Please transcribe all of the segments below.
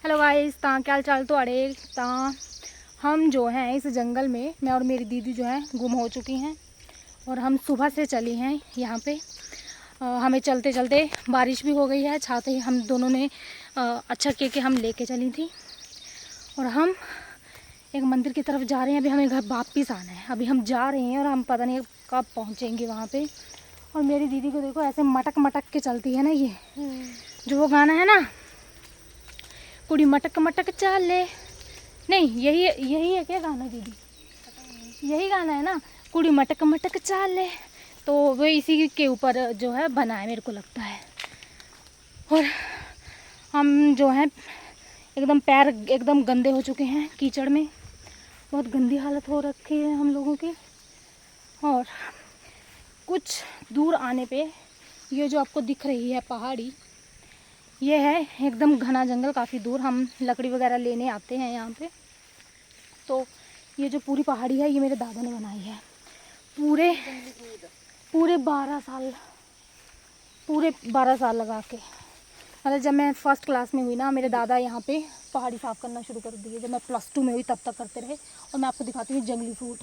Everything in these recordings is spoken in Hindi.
हेलो गाइस, क्या हाल चाल तुहाड़े। हम जो हैं इस जंगल में, मैं और मेरी दीदी जो है गुम हो चुकी हैं और हम सुबह से चली हैं यहाँ पे। हमें चलते चलते बारिश भी हो गई है। छाते हम दोनों ने अच्छा किया कि हम लेके चली थी और हम एक मंदिर की तरफ जा रहे हैं। अभी हमें घर वापस आना है। अभी हम जा रहे हैं और हम पता नहीं कब पहुँचेंगे वहाँ पे। और मेरी दीदी को देखो ऐसे मटक मटक के चलती है ना, ये जो वो गाना है ना, कुड़ी मटक मटक चाले, नहीं यही है क्या गाना दीदी? यही गाना है ना, कुड़ी मटक मटक चाले। तो वो इसी के ऊपर जो है बना है मेरे को लगता है। और हम जो हैं एकदम पैर एकदम गंदे हो चुके हैं कीचड़ में, बहुत गंदी हालत हो रखी है हम लोगों की। और कुछ दूर आने पे ये जो आपको दिख रही है पहाड़ी, ये है एकदम घना जंगल। काफ़ी दूर हम लकड़ी वगैरह लेने आते हैं यहाँ पे। तो ये जो पूरी पहाड़ी है ये मेरे दादा ने बनाई है। पूरे 12 साल लगा के। मतलब जब मैं फर्स्ट क्लास में हुई ना, मेरे दादा यहाँ पे पहाड़ी साफ़ करना शुरू कर दिए। जब मैं +2 में हुई तब तक करते रहे। और मैं आपको दिखाती हूँ जंगली फ्रूट,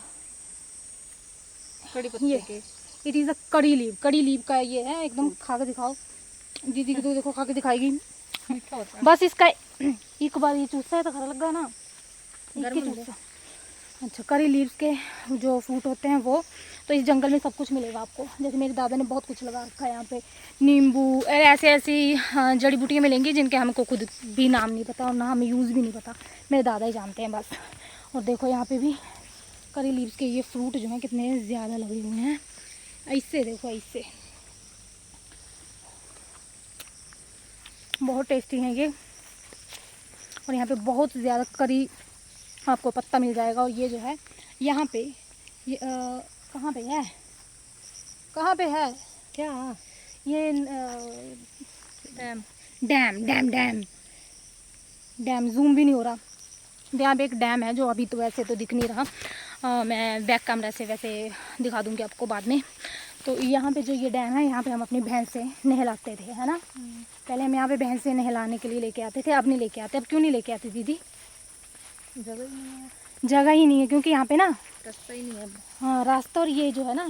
कड़ी पत्ते के। इट इज़ अ कड़ी लीव का ये है। एकदम खा के दिखाओ दीदी को, तो देखो खा के दिखाएगी। बस इसका एक बार ये चूसा है तो खरा लग गया ना, एक चूसा। अच्छा, करी लीव्स के जो फ्रूट होते हैं वो, तो इस जंगल में सब कुछ मिलेगा आपको। जैसे मेरे दादा ने बहुत कुछ लगा रखा है यहाँ पे, नींबू, ऐसी जड़ी बूटियाँ मिलेंगी जिनके हमको खुद भी नाम नहीं पता और ना हमें यूज़ भी नहीं पता। मेरे दादा ही जानते हैं बस। और देखो यहाँ पे भी करी लीव्स के ये फ्रूट जो हैं कितने ज़्यादा लगे हुए हैं। ऐसे देखो, ऐसे बहुत टेस्टी हैं ये। और यहाँ पे बहुत ज़्यादा करी आपको पत्ता मिल जाएगा। और ये जो है यहाँ पे ये कहाँ पे है क्या ये डैम जूम भी नहीं हो रहा। यहाँ पे एक डैम है जो अभी तो वैसे तो दिख नहीं रहा। मैं बैक कैमरा से वैसे दिखा दूँगी आपको बाद में। तो यहाँ पे जो ये डैम है, यहाँ पे हम अपनी भैंस से नहलाते थे, है ना। पहले हम यहाँ पे भैंस से नहलाने के लिए लेके आते थे, अब नहीं लेके आते। अब क्यों नहीं लेके आते दीदी? जगह ही नहीं है क्योंकि यहाँ पे ना रास्ता ही नहीं है। हाँ, रास्ता। और ये जो है ना,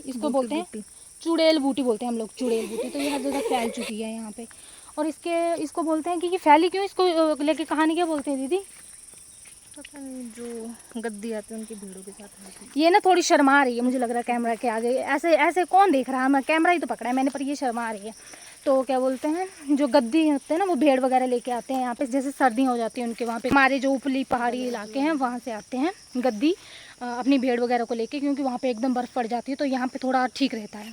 इसको बोलते हैं चुड़ैल बूटी बोलते हैं हम लोग, चुड़ैल बूटी। तो ये हर जगह फैल चुकी है यहाँ पे। और इसको बोलते हैं कि ये फैली क्यों, इसको लेके कहानी क्या बोलते हैं दीदी? पता नहीं, जो गद्दी आते हैं उनकी भीड़ों के साथ आते हैं। ये ना थोड़ी शर्मा रही है मुझे लग रहा है कैमरा के आगे। ऐसे ऐसे कौन देख रहा है? मैं कैमरा ही तो पकड़ा है मैंने, पर ये शर्मा रही है। तो क्या बोलते हैं, जो गद्दी होते हैं ना, वो भेड़ वगैरह लेके आते हैं यहाँ पे। जैसे सर्दियाँ हो जाती हैं उनके वहाँ पे, हमारे जो ऊपरी पहाड़ी इलाके हैं वहाँ से आते हैं गद्दी अपनी भेड़ वगैरह को लेके, क्योंकि वहाँ पे एकदम बर्फ़ पड़ जाती है तो यहाँ पे थोड़ा ठीक रहता है।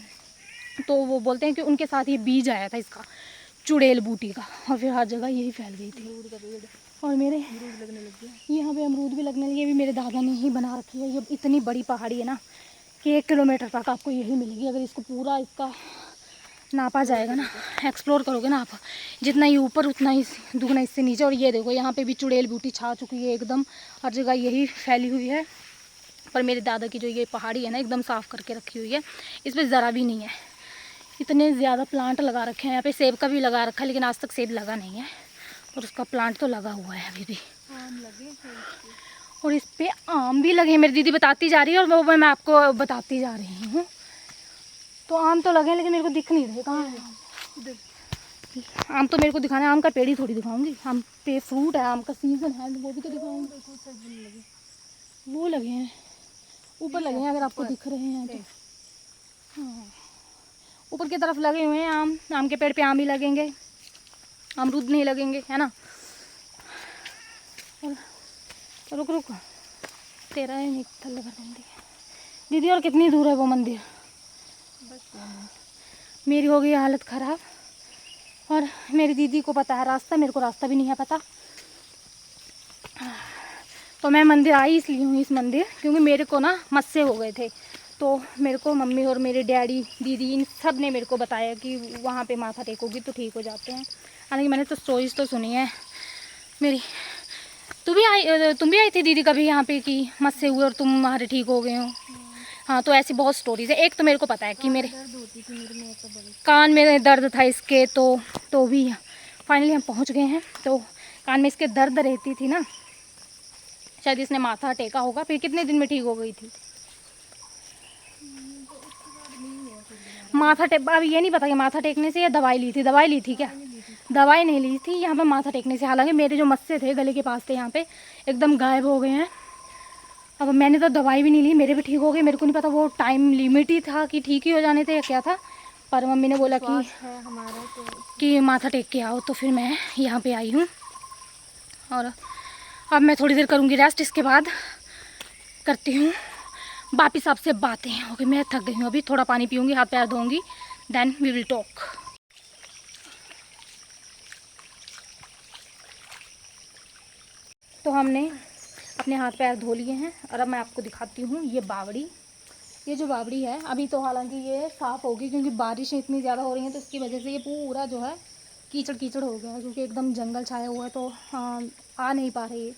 तो वो बोलते हैं कि उनके साथ ये बीज आया था इसका, चुड़ैल बूटी का, और फिर हर जगह यही फैल गई थी। और मेरे अमरूद लगने लग गया। यहाँ पे अमरूद भी लगने लगे। ये भी मेरे दादा ने ही बना रखी है। ये इतनी बड़ी पहाड़ी है ना कि 1 किलोमीटर तक आपको यही मिलेगी। अगर इसको पूरा इसका नापा जाएगा ना, एक्सप्लोर करोगे ना आप, जितना ही ऊपर उतना ही दुगना इससे नीचे। और ये देखो यहाँ पे भी चुड़ैल बूटी छा चुकी है एकदम, हर जगह यही फैली हुई है। पर मेरे दादा की जो ये पहाड़ी है ना, एकदम साफ़ करके रखी हुई है, इस पर ज़रा भी नहीं है। इतने ज़्यादा प्लांट लगा रखे हैं यहाँ पे। सेब का भी लगा रखा है लेकिन आज तक सेब लगा नहीं है, और उसका प्लांट तो लगा हुआ है अभी भी। आम लगे और इस पे आम भी लगे हैं, मेरी दीदी बताती जा रही है और वो मैं आपको बताती जा रही हूँ। तो आम तो लगे हैं लेकिन मेरे को दिख नहीं रहे कहाँ है आम। तो मेरे को दिखाना है, आम का पेड़ ही थोड़ी दिखाऊंगी। आम पे फ्रूट है, आम का सीजन है, वो भी तो दिखाऊंगी। वो लगे हैं ऊपर, लगे हैं अगर आपको दिख रहे हैं तो। हाँ, ऊपर की तरफ लगे हुए हैं आम। आम के पेड़ पे आम ही लगेंगे, अमरूद नहीं लगेंगे, है ना। और रुक तेरा है नहीं थल्ले भर देंगे दीदी। और कितनी दूर है वो मंदिर? बस मेरी हो गई हालत ख़राब और मेरी दीदी को पता है रास्ता, मेरे को रास्ता भी नहीं है पता। तो मैं मंदिर आई इसलिए हूँ, इस मंदिर, क्योंकि मेरे को ना मस्से हो गए थे। तो मेरे को मम्मी और मेरे डैडी, दीदी, इन सब ने मेरे को बताया कि वहाँ पे माथा टेकोगी तो ठीक हो जाते हैं। हालांकि मैंने तो स्टोरीज तो सुनी है मेरी। तुम भी आई थी दीदी कभी यहाँ पे कि मस्से हुए और तुम्हारे ठीक हो गए हो? हाँ, तो ऐसी बहुत स्टोरीज है। एक तो मेरे को पता है कि मेरे कान में दर्द था इसके, तो भी फाइनली हम पहुँच गए हैं। तो कान में इसके दर्द रहती थी ना, शायद इसने माथा टेका होगा। फिर कितने दिन में ठीक हो गई थी? माथा टेक, अब ये नहीं पता कि माथा टेकने से या दवाई ली थी। दवाई ली थी क्या? दवाई नहीं ली थी, यहाँ पे माथा टेकने से। हालांकि मेरे जो मस्से थे गले के पास थे यहाँ पे एकदम गायब हो गए हैं। अब मैंने तो दवाई भी नहीं ली, मेरे भी ठीक हो गए। मेरे को नहीं पता वो टाइम लिमिट ही था कि ठीक ही हो जाने थे या क्या था, पर मम्मी ने बोला कि माथा टेक के आओ, तो फिर मैं यहाँ पे आई हूँ। और अब मैं थोड़ी देर करूँगी रेस्ट, इसके बाद करती हूँ वापिस आपसे बातें। ओके, मैं थक गई हूँ अभी, थोड़ा पानी पीऊँगी, हाथ पैर धोऊँगी, देन वी विल टॉक। तो हमने अपने हाथ पैर धो लिए हैं और अब मैं आपको दिखाती हूँ ये बावड़ी। ये जो बावड़ी है अभी तो हालांकि ये साफ़ होगी, क्योंकि बारिश इतनी ज़्यादा हो रही है तो इसकी वजह से ये पूरा जो है कीचड़ कीचड़ हो गया है, क्योंकि एकदम जंगल छाया हुआ है। तो आ नहीं पा रही,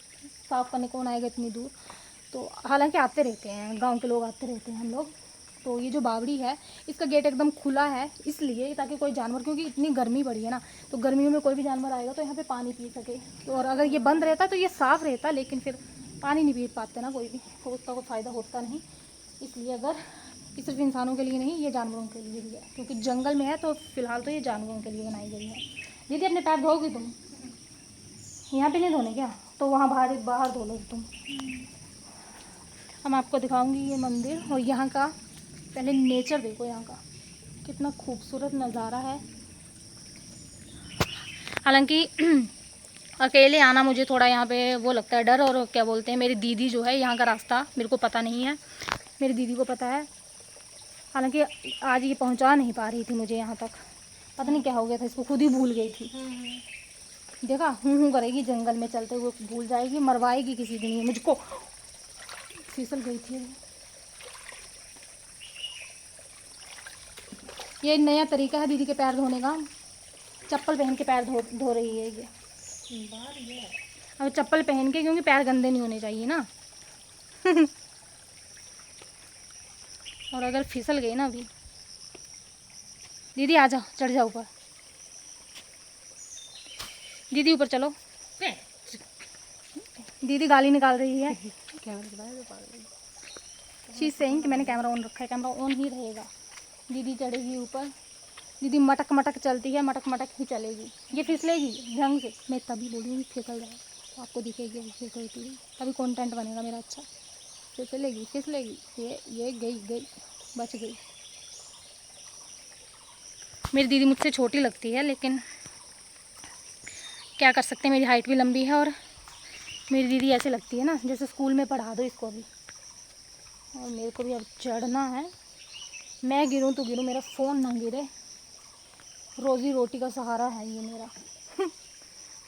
साफ़ करने कौन आएगा इतनी दूर। तो हालांकि आते रहते हैं, गांव के लोग आते रहते हैं हम लोग। तो ये जो बावड़ी है इसका गेट एकदम खुला है, इसलिए ताकि कोई जानवर, क्योंकि इतनी गर्मी पड़ी है ना, तो गर्मियों में कोई भी जानवर आएगा तो यहाँ पे पानी पी सके। तो और अगर ये बंद रहता तो ये साफ़ रहता, लेकिन फिर पानी नहीं पी पाते ना कोई भी, तो उसका कोई फ़ायदा होता नहीं। इसलिए अगर ये सिर्फ इंसानों के लिए नहीं, ये जानवरों के लिए भी है, क्योंकि जंगल में है। तो फ़िलहाल तो ये जानवरों के लिए बनाई गई है। दीदी अपने पैर धोगी तुम? यहाँ पे नहीं धोने क्या? तो वहाँ बाहर धो लो तुम। हम आपको दिखाऊंगी ये मंदिर और यहाँ का पहले नेचर देखो, यहाँ का कितना खूबसूरत नज़ारा है। हालांकि अकेले आना मुझे थोड़ा यहाँ पे वो लगता है डर, और क्या बोलते हैं, मेरी दीदी जो है यहाँ का रास्ता मेरे को पता नहीं है, मेरी दीदी को पता है। हालांकि आज ये पहुँचा नहीं पा रही थी मुझे यहाँ तक, पता नहीं क्या हो गया था इसको, खुद ही भूल गई थी। देखा, हूँ करेगी जंगल में चलते हुए, भूल जाएगी, मरवाएगी किसी दिन ये मुझको। फिसल गई थी। ये नया तरीका है दीदी के पैर धोने का, चप्पल पहन के पैर धो रही है ये। अब चप्पल पहन के, क्योंकि पैर गंदे नहीं होने चाहिए ना। और अगर फिसल गई ना अभी, दीदी आ जाओ, चढ़ जाओ ऊपर, दीदी ऊपर चलो। दीदी गाली निकाल रही है। शी सेइंग कि मैंने कैमरा ऑन रखा है, कैमरा ऑन ही रहेगा। दीदी चढ़ेगी ऊपर, दीदी मटक मटक चलती है, मटक मटक ही चलेगी। ये फिसलेगी ढंग से, मैं तभी बोलूँगी फिसल जाए तो आपको दिखेगी फिसलती है, तभी कंटेंट बनेगा मेरा अच्छा। फिसलेगी फिसलेगी, ये गई, बच गई। मेरी दीदी मुझसे छोटी लगती है, लेकिन क्या कर सकते हैं, मेरी हाइट भी लंबी है और मेरी दीदी ऐसे लगती है ना जैसे स्कूल में पढ़ा दो इसको भी। और मेरे को भी अब चढ़ना है। मैं गिरूँ तो गिरूँ, मेरा फ़ोन ना गिरे। रोज़ी रोटी का सहारा है ये मेरा।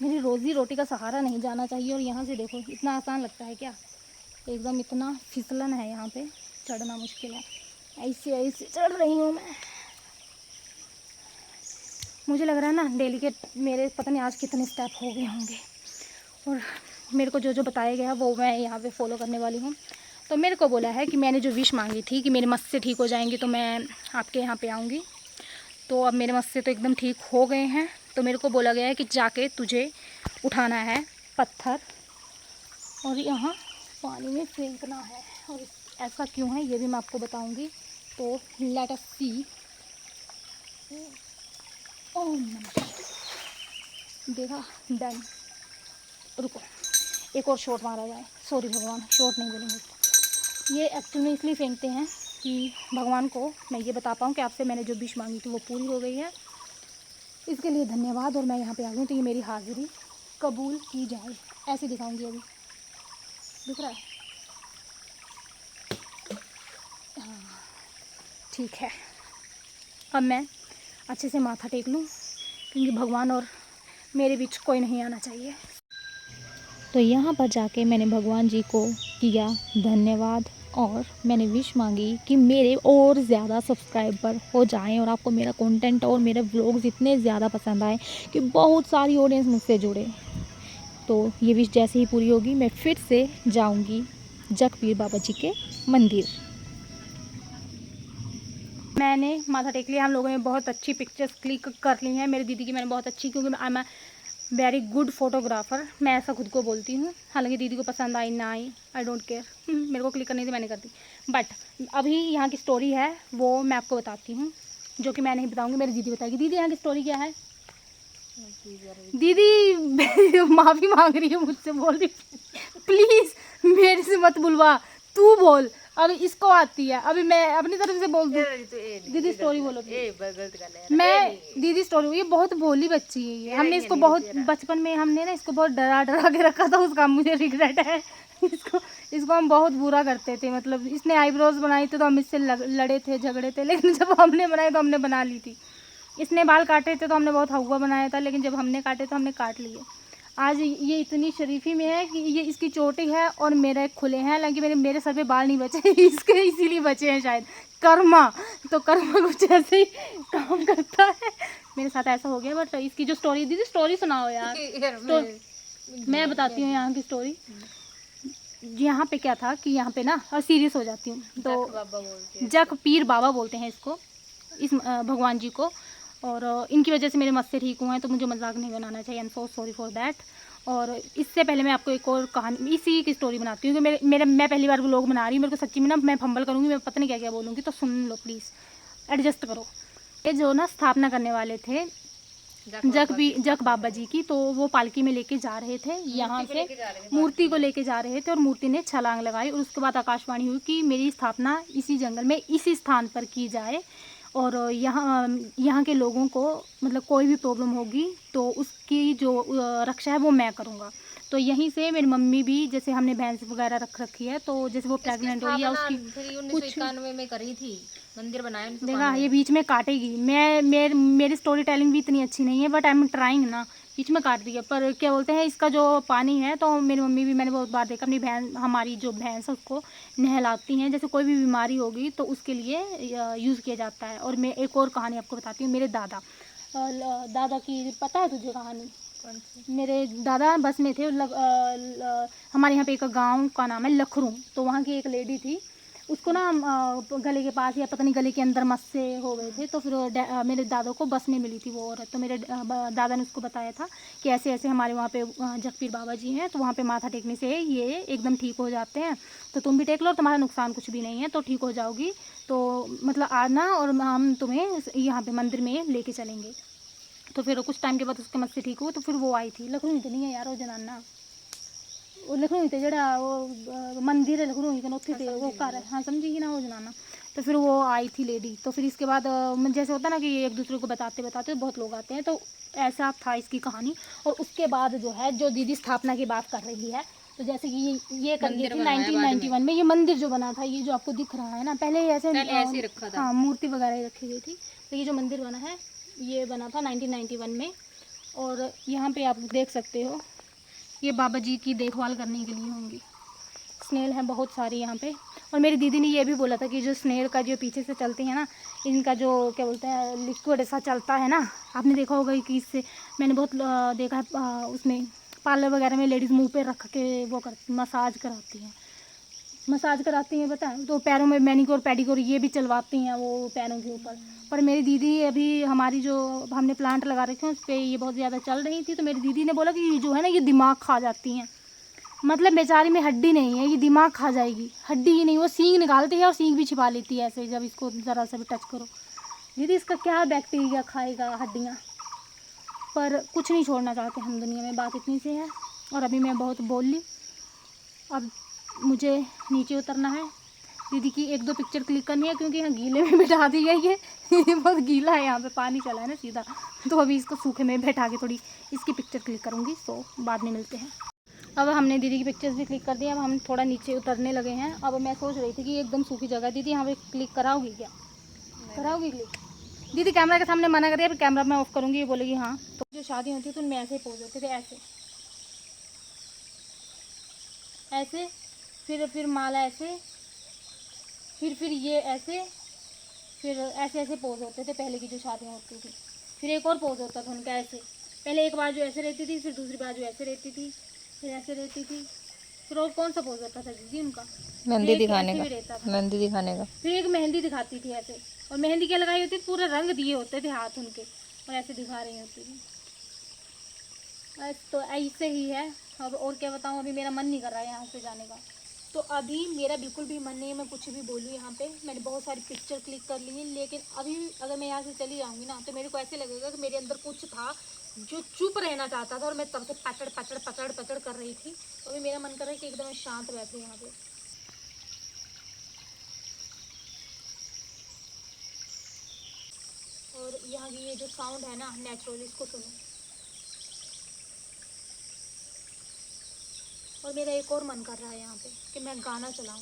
मेरी रोज़ी रोटी का सहारा नहीं जाना चाहिए। और यहाँ से देखो, इतना आसान लगता है क्या? एकदम इतना फिसलन है यहाँ पे, चढ़ना मुश्किल है। ऐसे ऐसे चढ़ रही हूँ मैं। मुझे लग रहा है ना डेली के मेरे पता नहीं आज कितने स्टेप हो गए होंगे। और मेरे को जो जो बताया गया वो मैं यहाँ पे फॉलो करने वाली हूँ। तो मेरे को बोला है कि मैंने जो विश मांगी थी कि मेरे मस्से ठीक हो जाएंगी तो मैं आपके यहाँ पे आऊँगी। तो अब मेरे मस्से तो एकदम ठीक हो गए हैं। तो मेरे को बोला गया है कि जाके तुझे उठाना है पत्थर और यहाँ पानी में फेंकना है। और ऐसा क्यों है ये भी मैं आपको बताऊँगी। तो लेट अस सी। ओम नमः। देखा, डन। रुको, एक और शॉट मारा जाए। सॉरी भगवान, शॉट नहीं बोलेंगे। ये एक्चुअली में इसलिए फेंकते हैं कि भगवान को मैं ये बता पाऊँ कि आपसे मैंने जो विश मांगी थी वो पूरी हो गई है, इसके लिए धन्यवाद। और मैं यहाँ पे आ गई तो ये मेरी हाज़िरी कबूल की जाए, ऐसे दिखाऊंगी। अभी दिख रहा है? हाँ ठीक है। अब मैं अच्छे से माथा टेक लूँ, क्योंकि भगवान और मेरे बीच कोई नहीं आना चाहिए। तो यहाँ पर जाके मैंने भगवान जी को किया धन्यवाद और मैंने विश मांगी कि मेरे और ज़्यादा सब्सक्राइबर हो जाएं और आपको मेरा कंटेंट और मेरे व्लॉग्स इतने ज़्यादा पसंद आए कि बहुत सारी ऑडियंस मुझसे जुड़े। तो ये विश जैसे ही पूरी होगी मैं फिर से जाऊंगी जगपीर बाबा जी के मंदिर। मैंने माथा टेक लिया। हम लोगों ने बहुत अच्छी पिक्चर्स क्लिक कर ली हैं। मेरी दीदी की मैंने बहुत अच्छी, क्योंकि वेरी गुड फोटोग्राफर, मैं ऐसा खुद को बोलती हूँ। हालांकि दीदी को पसंद आई ना आई, आई डोंट केयर, मेरे को क्लिक करनी थी, मैंने कर दी। बट अभी यहाँ की स्टोरी है वो मैं आपको बताती हूँ, जो कि मैं नहीं बताऊँगी, मेरी दीदी बताएगी। दीदी यहाँ की स्टोरी क्या है? दीदी माफ़ी मांग रही है मुझसे, बोल रही प्लीज़ मेरे से मत बुलवा, तू बोल। अभी इसको आती है, अभी मैं अपनी तरफ से बोल दूँ। दीदी स्टोरी बोलो। मैं दीदी स्टोरी, ये बहुत भोली बच्ची है ये। हमने इसको बहुत बचपन में हमने ना इसको बहुत डरा डरा के रखा था, उसका मुझे रिग्रेट है। इसको हम बहुत बुरा करते थे, मतलब इसने आईब्रोज बनाई थी तो हम इससे लड़े थे, झगड़े थे, लेकिन जब हमने बनाई तो हमने बना ली थी। इसने बाल काटे थे तो हमने बहुत हवा बनाया था, लेकिन जब हमने काटे तो हमने काट लिए। आज ये इतनी शरीफी में है कि ये इसकी चोटी है और मेरे खुले हैं, हालांकि मेरे सर पे बाल नहीं बचे इसके, इसीलिए बचे हैं शायद। कर्मा, तो कर्मा कुछ ऐसे ही काम करता है, मेरे साथ ऐसा हो गया। बट इसकी जो स्टोरी, दीदी स्टोरी सुनाओ यार। मैं बताती हूँ यहाँ की स्टोरी। यहाँ पे क्या था कि यहाँ पे ना, और सीरियस हो जाती हूँ, तो जक पीर बाबा बोलते हैं इसको, इस भगवान जी को। और इनकी वजह से मेरे मस्से ठीक हुए हैं, तो मुझे मजाक नहीं बनाना चाहिए। I am so sorry for that. और इससे पहले मैं आपको एक और कहानी, इसी की स्टोरी बनाती हूँ, क्योंकि मैं पहली बार व्लॉग बना रही हूँ। मेरे को सच्ची में ना मैं फंबल करूँगी, मैं पता नहीं क्या क्या बोलूँगी, तो सुन लो प्लीज़, एडजस्ट करो। ये जो ना स्थापना करने वाले थे जक बाबा जी की, तो वो पालकी में लेके जा रहे थे, यहाँ से मूर्ति को लेके जा रहे थे, और मूर्ति ने छलांग लगाई। और उसके बाद आकाशवाणी हुई कि मेरी स्थापना इसी जंगल में इसी स्थान पर की जाए, और यहाँ के लोगों को मतलब कोई भी प्रॉब्लम होगी तो उसकी जो रक्षा है वो मैं करूँगा। तो यहीं से मेरी मम्मी भी, जैसे हमने भैंस वगैरह रख रखी है, तो जैसे वो प्रेग्नेंट हो या उसकी कुछ 1991 में करी थी, मंदिर बनाया। देखा, ये बीच में काटेगी। मेरी स्टोरी टेलिंग भी इतनी अच्छी नहीं है, बट आई एम ट्राइंग ना, बीच में काट दिया। पर क्या बोलते हैं, इसका जो पानी है, तो मेरी मम्मी भी, मैंने बहुत बार देखा, अपनी भैंस, हमारी जो भैंस है उसको नहलाती हैं, जैसे कोई भी बीमारी होगी तो उसके लिए यूज़ किया जाता है। और मैं एक और कहानी आपको बताती हूँ। मेरे दादा की पता है तुझे कहानी? मेरे दादा बस में थे, हमारे यहाँ पे एक गांव का नाम है लखरू, तो वहाँ की एक लेडी थी, उसको ना गले के पास या पता नहीं गले के अंदर मस्से हो गए थे, तो फिर मेरे दादा को बस में मिली थी वो औरत। तो मेरे दादा ने उसको बताया था कि ऐसे ऐसे हमारे वहाँ पे जगपीर बाबा जी हैं, तो वहाँ पे माथा टेकने से ये एकदम ठीक हो जाते हैं, तो तुम भी टेक लो, तुम्हारा नुकसान कुछ भी नहीं है, तो ठीक हो जाओगी। तो मतलब आना और हम तुम्हें यहाँ पे मंदिर में लेके चलेंगे। तो फिर कुछ टाइम के बाद उसके मस्से ठीक हुए, तो फिर वो आई थी। लखनऊ तो नहीं है यार वो जनाना, वो लखनऊ थे जड़ा वो मंदिर है लखनऊ के नौथे थे वो घर है, हाँ समझी ना वो जनाना। तो फिर वो आई थी लेडी। तो फिर इसके बाद जैसे होता ना कि एक दूसरे को बताते बताते बहुत लोग आते हैं, तो ऐसा था इसकी कहानी। और उसके बाद जो है, जो दीदी स्थापना की बात कर रही है, तो जैसे कि ये कर गई थी 1991 में, ये मंदिर जो बना था, ये जो आपको दिख रहा है ना, पहले ऐसे रखा था, हाँ मूर्ति वगैरह रखी गई थी। तो ये जो मंदिर बना है, ये बना था 1991 में। और यहाँ पे आप देख सकते हो, ये बाबा जी की देखभाल करने के लिए होंगी। स्नेल है बहुत सारी यहाँ पे। और मेरी दीदी ने ये भी बोला था कि जो स्नेल का जो पीछे से चलते हैं ना, इनका जो क्या बोलते हैं लिक्विड ऐसा चलता है ना, आपने देखा होगा कि इससे, मैंने बहुत देखा है उसमें पार्लर वगैरह में लेडीज़ मुंह पे रख के वो मसाज कराती हैं बताएं, तो पैरों में मैनिक्योर पेडिक्योर ये भी चलवाती हैं वो पैरों के ऊपर। पर मेरी दीदी अभी हमारी जो हमने प्लांट लगा रखे हैं उस पर ये बहुत ज़्यादा चल रही थी, तो मेरी दीदी ने बोला कि ये जो है ना, ये दिमाग खा जाती हैं, मतलब बेचारी में हड्डी नहीं है, ये दिमाग खा जाएगी। हड्डी ही नहीं, वो सींग निकालती है और सींग भी छिपा लेती है ऐसे, जब इसको ज़रा सा भी टच करो। दीदी इसका क्या बैक्टीरिया खाएगा हड्डियाँ, पर कुछ नहीं छोड़ना चाहते हम दुनिया में, बात इतनी सी है। और अभी मैं बहुत बोल ली, अब मुझे नीचे उतरना है, दीदी की 1-2 पिक्चर क्लिक करनी है, क्योंकि यहाँ गीले में बैठा दी है ये बहुत गीला है, यहाँ पे पानी चला है ना सीधा, तो अभी इसको सूखे में बैठा के थोड़ी इसकी पिक्चर क्लिक करूँगी। तो बाद में मिलते हैं। अब हमने दीदी की पिक्चर्स भी क्लिक कर दी, अब हम थोड़ा नीचे उतरने लगे हैं। अब मैं सोच रही थी कि एकदम सूखी जगह, दीदी यहाँ पे क्लिक कराओगी क्या? कराओगी क्लिक? दीदी कैमरा के सामने मना करिए, फिर कैमरा मैं ऑफ करूँगी, ये बोलेगी हाँ। तो जो शादी होती है तो उनमें ऐसे ही पोज होते थे, ऐसे फिर माला ऐसे, फिर ये ऐसे, फिर ऐसे ऐसे पोज होते थे पहले की जो शादियाँ होती थी। फिर एक और पोज होता था उनका ऐसे, पहले एक बाजू ऐसे रहती थी, फिर दूसरी बाजू ऐसे रहती थी, फिर ऐसे रहती थी, फिर और कौन सा पोज होता था दीदी उनका? मेहंदी दिखाने का, मेहंदी दिखाने का। फिर एक मेहंदी दिखाती थी ऐसे, और मेहंदी क्या लगाई होती थी, पूरा रंग दिए होते थे हाथ उनके, और ऐसे दिखा रही होती थी। बस तो ऐसे ही है। अब और क्या बताऊँ, अभी मेरा मन नहीं कर रहा है यहाँ से जाने का। तो अभी मेरा बिल्कुल भी मन नहीं है मैं कुछ भी बोलूँ यहाँ पे। मैंने बहुत सारी पिक्चर क्लिक कर ली है, लेकिन अभी अगर मैं यहाँ से चली जाऊँगी ना तो मेरे को ऐसे लगेगा कि मेरे अंदर कुछ था जो चुप रहना चाहता था और मैं तब से पचड़ पचड़ पचड़ पचड़ कर रही थी। तो अभी मेरा मन कर रहा है कि एकदम शांत बैठूँ यहाँ पे। और यहाँ की ये जो साउंड है ना नेचुरल, इसको सुनो। और मेरा एक और मन कर रहा है यहाँ पे कि मैं गाना चलाऊँ।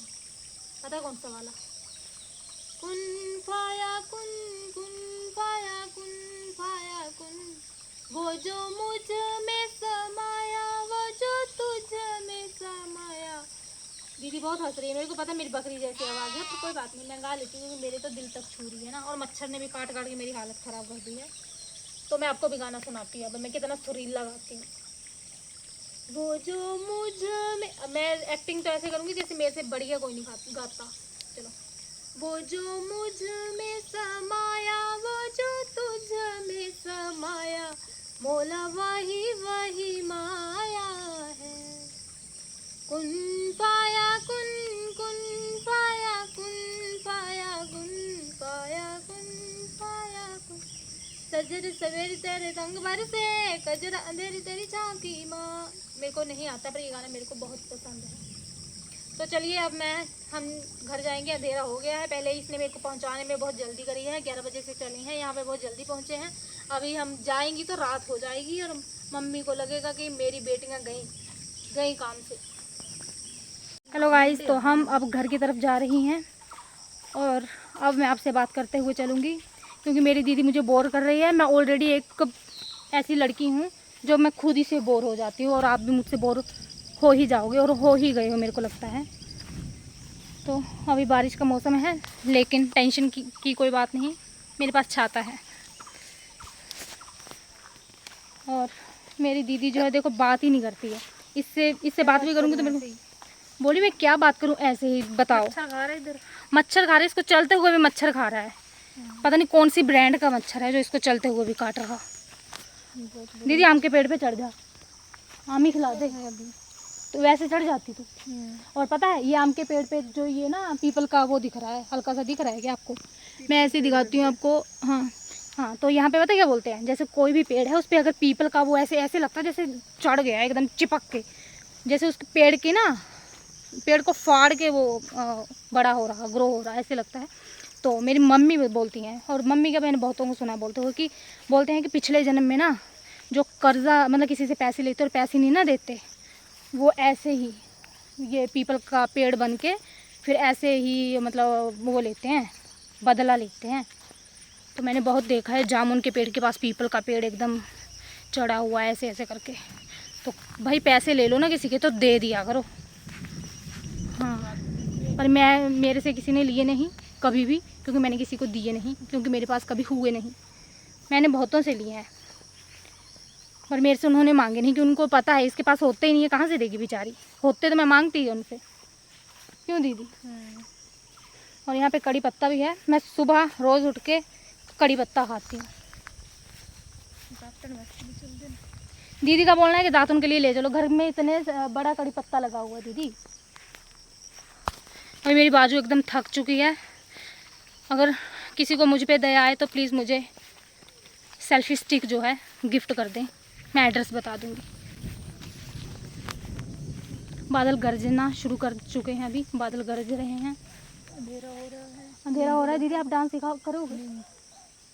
पता है कौन सा वाला? कुन फाया कुन, कुन फाया कुन, फाया कुन, वो जो मुझ में समाया, वो जो तुझ में समाया। दीदी बहुत हंस रही है, मेरे को पता है मेरी बकरी जैसी आवाज़ है, पर कोई बात नहीं, मैं गा लेती हूँ क्योंकि मेरे तो दिल तक छू रही है ना। और मच्छर ने भी काट काट के मेरी हालत ख़राब कर दी है। तो मैं आपको भी गाना सुनाती हूँ। अब मैं कितना सुरीला गाती हूँ। वो जो मुझ में, मैं एक्टिंग तो ऐसे करूँगी जैसे मेरे से बढ़िया कोई नहीं गाता। चलो। वो जो मुझ में समाया, वो जो तुझ में समाया, मौला वही वही माया है। कुन पाया कुन, कुन पाया कुन, पाया कुन, पाया कुन, पाया कुन। सजर सवेरे तेरे रंग बरसे, कजरा अंधेरी तेरी झांकी माँ। मेरे को नहीं आता पर ये गाना मेरे को बहुत पसंद है। तो चलिए अब हम घर जाएंगे, अंधेरा हो गया है। पहले इसने मेरे को पहुंचाने में बहुत जल्दी करी है, 11 बजे से चली हैं, यहाँ पे बहुत जल्दी पहुंचे हैं। अभी हम जाएंगी तो रात हो जाएगी और मम्मी को लगेगा कि मेरी बेटियां गई काम से। हेलो गाइस, तो हम अब घर की तरफ जा रही हैं और अब मैं आपसे बात करते हुए चलूँगी क्योंकि मेरी दीदी मुझे बोर कर रही है। मैं ऑलरेडी एक ऐसी लड़की हूँ जो मैं खुद ही से बोर हो जाती हूँ और आप भी मुझसे बोर हो ही जाओगे और हो ही गए हो मेरे को लगता है। तो अभी बारिश का मौसम है लेकिन टेंशन की कोई बात नहीं, मेरे पास छाता है। और मेरी दीदी जो है देखो बात ही नहीं करती है। इससे बात भी करूँगी तो मेरे को बोली मैं क्या बात करूँ, ऐसे ही बताओ। मच्छर खा रहा है इधर, मच्छर खा रहा है, इसको चलते हुए भी मच्छर खा रहा है। पता नहीं कौन सी ब्रांड का मच्छर है जो इसको चलते हुए भी काट रहा। दीदी आम के पेड़ पे चढ़ जा, आम ही खिला दे। तो वैसे चढ़ जाती तू। और पता है ये आम के पेड़ पे जो ये ना पीपल का वो दिख रहा है, हल्का सा दिख रहा है क्या आपको? मैं ऐसे दिखाती हूँ आपको। हाँ हाँ, तो यहाँ पे पता है क्या बोलते हैं, जैसे कोई भी पेड़ है उस पर अगर पीपल का वो ऐसे ऐसे लगता है जैसे चढ़ गया है एकदम चिपक के, जैसे उस पेड़ की ना पेड़ को फाड़ के वो बड़ा हो रहा, ग्रो हो रहा, ऐसे लगता है। तो मेरी मम्मी भी बोलती हैं, और मम्मी का मैंने बहुतों को सुना बोलते हैं कि पिछले जन्म में ना जो कर्जा मतलब किसी से पैसे लेते और पैसे नहीं ना देते, वो ऐसे ही ये पीपल का पेड़ बन के फिर ऐसे ही मतलब वो लेते हैं, बदला लेते हैं। तो मैंने बहुत देखा है, जामुन के पेड़ के पास पीपल का पेड़ एकदम चढ़ा हुआ है ऐसे ऐसे करके। तो भाई पैसे ले लो ना किसी के तो दे दिया करो। हाँ, पर मेरे से किसी ने लिए नहीं कभी भी, क्योंकि मैंने किसी को दिए नहीं, क्योंकि मेरे पास कभी हुए नहीं। मैंने बहुतों से लिए हैं पर मेरे से उन्होंने मांगे नहीं, क्योंकि उनको पता है इसके पास होते ही नहीं है, कहाँ से देगी बेचारी। होते तो मैं मांगती ही उनसे, क्यों दीदी? और यहाँ पे कड़ी पत्ता भी है, मैं सुबह रोज़ उठ के कड़ी पत्ता खाती हूँ। दीदी का बोलना है कि दातुन के लिए ले चलो, घर में इतने बड़ा कड़ी पत्ता लगा हुआ है दीदी। और मेरी बाजू एकदम थक चुकी है। अगर किसी को मुझ पे दया आए तो प्लीज़ मुझे सेल्फी स्टिक जो है गिफ्ट कर दें, मैं एड्रेस बता दूंगी। बादल गरजना शुरू कर चुके हैं, अभी बादल गरज रहे हैं। अंधेरा हो रहा है दीदी, आप डांस सिखाओ करोगे?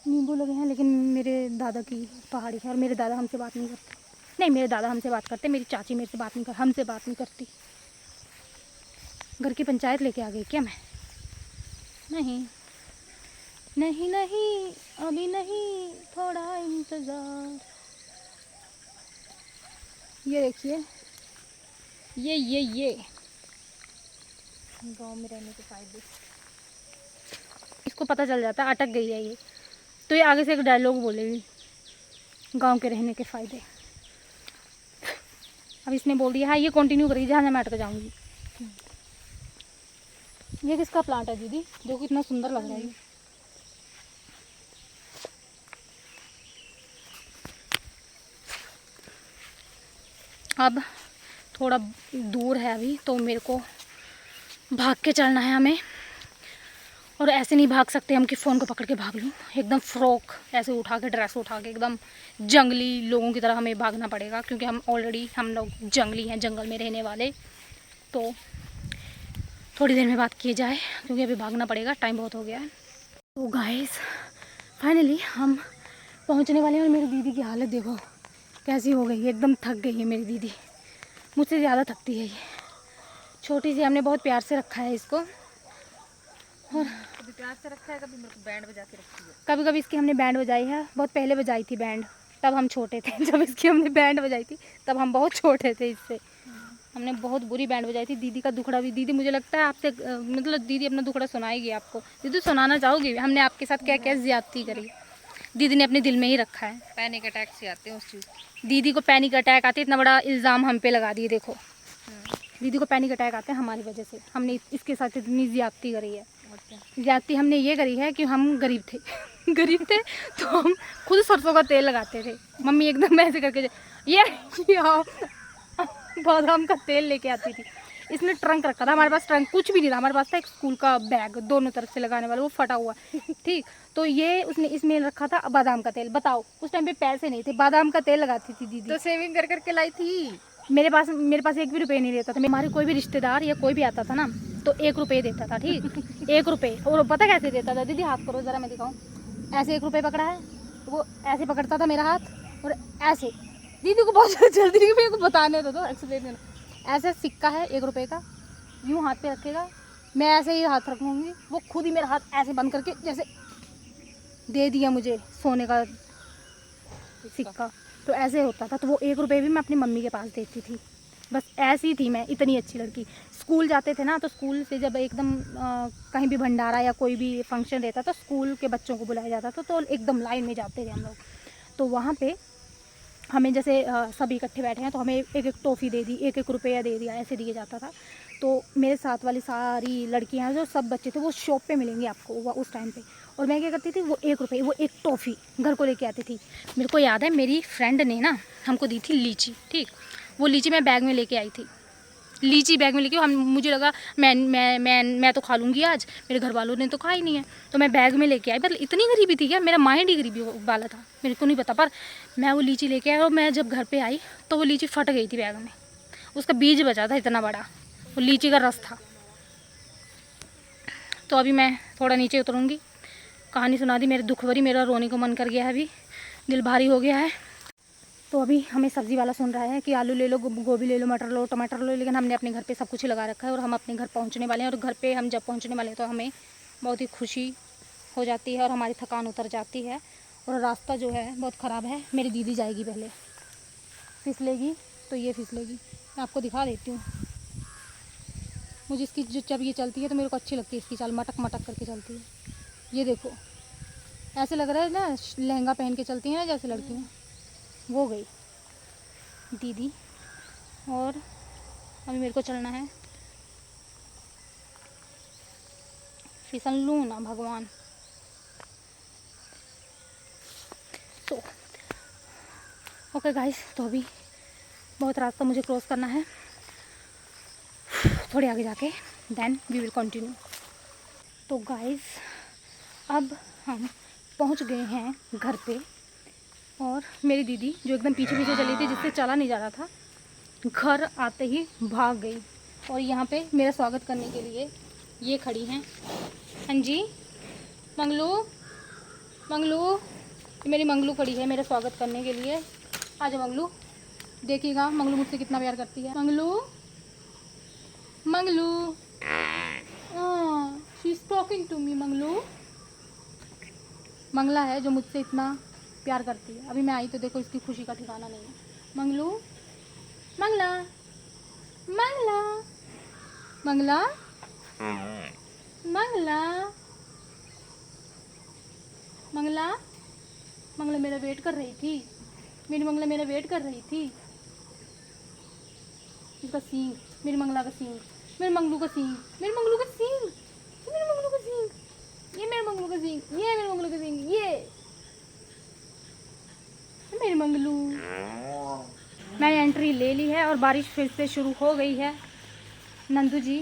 नींबू लगे हैं, लेकिन मेरे दादा की पहाड़ी है और मेरे दादा हमसे बात नहीं करते। नहीं, मेरे दादा हमसे बात करते, मेरी चाची मेरे से बात नहीं कर, हमसे बात नहीं करती। घर की पंचायत लेके आ गई क्या मैं? नहीं नहीं नहीं, अभी नहीं, थोड़ा इंतज़ार। ये देखिए, ये गांव में रहने के फायदे। इसको पता चल जाता है अटक गई है ये, तो ये आगे से एक डायलॉग बोलेगी, गांव के रहने के फ़ायदे। अब इसने बोल दिया, हाँ ये कंटिन्यू करेगी जहाँ मैं अटक जाऊँगी। ये किसका प्लांट है दीदी? देखो कितना सुंदर लग रहा है। अब थोड़ा दूर है अभी, तो मेरे को भाग के चलना है हमें। और ऐसे नहीं भाग सकते हम कि फ़ोन को पकड़ के भाग लूँ, एकदम फ्रॉक ऐसे उठा के, ड्रेस उठा के एकदम जंगली लोगों की तरह हमें भागना पड़ेगा, क्योंकि हम लोग जंगली हैं, जंगल में रहने वाले। तो थोड़ी देर में बात की जाए, क्योंकि अभी भागना पड़ेगा, टाइम बहुत हो गया है। तो गाइस फाइनली हम पहुंचने वाले हैं, और मेरी दीदी की हालत देखो कैसी हो गई है, एकदम थक गई है मेरी दीदी, मुझसे ज़्यादा थकती है ये। छोटी सी हमने बहुत प्यार से रखा है इसको, और कभी प्यार से रखा है, कभी मेरे को बैंड बजा के रखी है। कभी कभी इसकी हमने बैंड बजाई है, बहुत पहले बजाई थी बैंड, तब हम छोटे थे। जब इसकी हमने बैंड बजाई थी तब हम बहुत छोटे थे, इससे हमने बहुत बुरी बैंड बजाई थी। दीदी का दुखड़ा भी, दीदी मुझे लगता है आपसे मतलब दीदी अपना दुखड़ा सुनाएगी आपको। दीदी सुनाना चाहोगी हमने आपके साथ क्या क्या ज्यादती करी? दीदी ने अपने दिल में ही रखा है। पैनिक अटैक से आते हैं उस चीज़। दीदी को पैनिक अटैक आते, इतना बड़ा इल्ज़ाम हम पे लगा दिए। देखो दीदी को पैनिक अटैक आते हैं हमारी वजह से, हमने इसके साथ इतनी ज्यादती करी है। ज्यादती हमने ये करी है कि हम गरीब थे गरीब थे तो हम खुद सरसों का तेल लगाते थे। मम्मी एकदम ऐसे करके ये बादाम का तेल लेके आती थी। इसने ट्रंक रखा था, हमारे पास ट्रंक कुछ भी नहीं था, हमारे पास था एक स्कूल का बैग दोनों तरफ से लगाने वाला, वो फटा हुआ ठीक। तो ये उसने इसमें रखा था बादाम का तेल। बताओ उस टाइम पे पैसे नहीं थे, बादाम का तेल लगाती थी दीदी। तो सेविंग कर करके लाई थी। मेरे पास एक भी रुपये नहीं रहता था। हमारे कोई भी रिश्तेदार या कोई भी आता था ना, तो 1 रुपये देता था, ठीक 1 रुपये। और पता कैसे देता था दीदी? हाथ करो ज़रा मैं दिखाऊँ। ऐसे 1 रुपये पकड़ा है, वो ऐसे पकड़ता था मेरा हाथ, और ऐसे दीदी को बहुत जल्दी मेरे को बताने दो एक्सप्लेन करना। ऐसे सिक्का है 1 रुपये का, यूँ हाथ पे रखेगा, मैं ऐसे ही हाथ रखूँगी, वो खुद ही मेरा हाथ ऐसे बंद करके जैसे दे दिया मुझे सोने का सिक्का। तो ऐसे होता था। तो वो 1 रुपये भी मैं अपनी मम्मी के पास देती थी। बस ऐसी थी मैं, इतनी अच्छी लड़की। स्कूल जाते थे ना, तो स्कूल से जब एकदम कहीं भी भंडारा या कोई भी फंक्शन रहता था, स्कूल के बच्चों को बुलाया जाता था, तो एकदम लाइन में जाते थे हम लोग। तो वहाँ पे हमें जैसे सब इकट्ठे बैठे हैं तो हमें 1-1 टॉफ़ी दे दी, 1-1 रुपया दे दिया, ऐसे दिया जाता था। तो मेरे साथ वाली सारी लड़कियां, जो सब बच्चे थे, वो शॉप पे मिलेंगे आपको उस टाइम पे। और मैं क्या करती थी, वो 1 रुपये, वो 1 टॉफ़ी घर को लेके आती थी। मेरे को याद है मेरी फ्रेंड ने ना हमको दी थी लीची, ठीक। वो लीची मैं बैग में लेके आई थी, लीची बैग में लेके। मुझे लगा मैं तो खा लूँगी आज, मेरे घर वालों ने तो खा ही नहीं है, तो मैं बैग में लेके आई। मतलब इतनी गरीबी थी क्या, मेरा माइंड ही गरीबी वाला था, मेरे को नहीं पता। पर मैं वो लीची लेके आई, और मैं जब घर पे आई तो वो लीची फट गई थी बैग में, उसका बीज बचा था इतना बड़ा, वो लीची का रस था। तो अभी मैं थोड़ा नीचे उतरूँगी, कहानी सुना दी मेरे दुख भरी, मेरा रोने को मन कर गया है, अभी दिल भारी हो गया है। तो अभी हमें सब्ज़ी वाला सुन रहा है कि आलू ले लो, गोभी ले लो, मटर लो, टमाटर लो, लेकिन हमने अपने घर पे सब कुछ लगा रखा है, और हम अपने घर पहुंचने वाले हैं। और घर पे हम जब पहुंचने वाले हैं तो हमें बहुत ही खुशी हो जाती है, और हमारी थकान उतर जाती है। और रास्ता जो है बहुत ख़राब है। मेरी दीदी जाएगी पहले, फिसलेगी तो ये फिसलेगी, मैं आपको दिखा देती हूँ। मुझे इसकी जब ये चलती है तो मेरे को अच्छी लगती है इसकी चाल, मटक मटक करके चलती है। ये देखो ऐसे लग रहा है ना लहंगा पहन के चलती है ना जैसे लड़कियाँ। वो गई दीदी, और अभी मेरे को चलना है। फिसल लूँ ना भगवान। तो ओके गाइस, तो अभी बहुत रास्ता मुझे क्रॉस करना है, थोड़े आगे जाके, देन वी विल कंटिन्यू। तो गाइस अब हम पहुंच गए हैं घर पे, और मेरी दीदी जो एकदम पीछे पीछे चली थी, जिससे चला नहीं जा रहा था, घर आते ही भाग गई। और यहाँ पे मेरा स्वागत करने के लिए ये खड़ी हैं। हाँ जी मंगलू, मंगलू, ये मेरी मंगलू खड़ी है मेरा स्वागत करने के लिए। आ जाओ मंगलू, देखिएगा मंगलू मुझसे कितना प्यार करती है। Manglu, Manglu, she is talking to me. Manglu, Mangla है जो मुझसे इतना प्यार करती है। अभी मैं आई तो देखो इसकी खुशी का ठिकाना नहीं है। मंगलू, मंगला, मंगला, मंगला, मंगला, मंगला, मंगला मेरा वेट कर रही थी, मेरी मंगला मेरा वेट कर रही थी। इसका सींग, मेरी मंगला का सींग, मेरे मंगलू का सींग, मेरे मंगलू का सींग, मेरे मंगलू का सींग, ये मेरे मंगलू का सींग, ये मेरे मंगलू का सींग, ये मेरे मंगलू, मैंने एंट्री ले ली है और बारिश फिर से शुरू हो गई है। नंदू जी,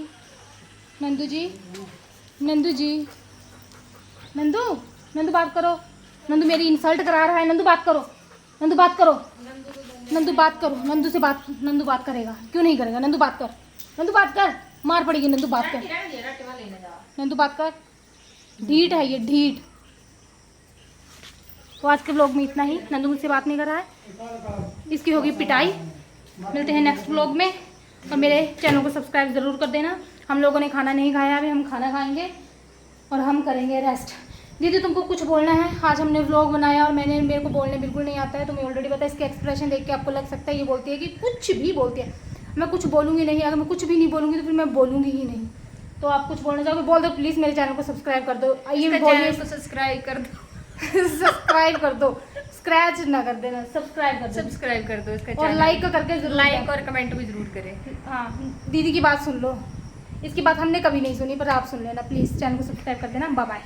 नंदू जी, नंदू जी, नंदू, नंदू बात करो। नंदू मेरी इंसल्ट करा रहा है। नंदू बात करो, नंदू बात करो, नंदू बात करो। नंदू से बात, नंदू बात करेगा, क्यों नहीं करेगा? नंदू बात कर, नंदू बात कर, मार पड़ेगी। नंदू बात कर, नंदू बात कर। ढीठ है ये, ढीठ। तो आज के व्लॉग में इतना ही। नंदू मुझसे बात नहीं कर रहा है, इसकी होगी पिटाई। मिलते हैं नेक्स्ट व्लॉग में, और मेरे चैनल को सब्सक्राइब ज़रूर कर देना। हम लोगों ने खाना नहीं खाया, अभी हम खाना खाएंगे और हम करेंगे रेस्ट। दीदी तुमको कुछ बोलना है? आज हमने व्लॉग बनाया और मेरे को बोलने बिल्कुल नहीं आता है, तुम्हें ऑलरेडी पता है। इसके एक्सप्रेशन देख के आपको लग सकता है ये बोलती है कि कुछ भी बोलती है। मैं कुछ बोलूँगी नहीं, अगर मैं कुछ भी नहीं बोलूँगी तो फिर मैं बोलूँगी ही नहीं। तो आप कुछ बोलना चाहोगे? बोल दो प्लीज़। मेरे चैनल को सब्सक्राइब कर दो। ये चैनल को सब्सक्राइब कर दो। सब्सक्राइब कर दो, स्क्रैच ना कर देना, सब्सक्राइब कर दो। सब्सक्राइब कर दो इसका और चैनल। लाइक करके जरूर लाइक और कमेंट भी जरूर करें। हाँ, दीदी की बात सुन लो। इसकी बात हमने कभी नहीं सुनी, पर आप सुन लेना प्लीज़। चैनल को सब्सक्राइब कर देना। Bye bye.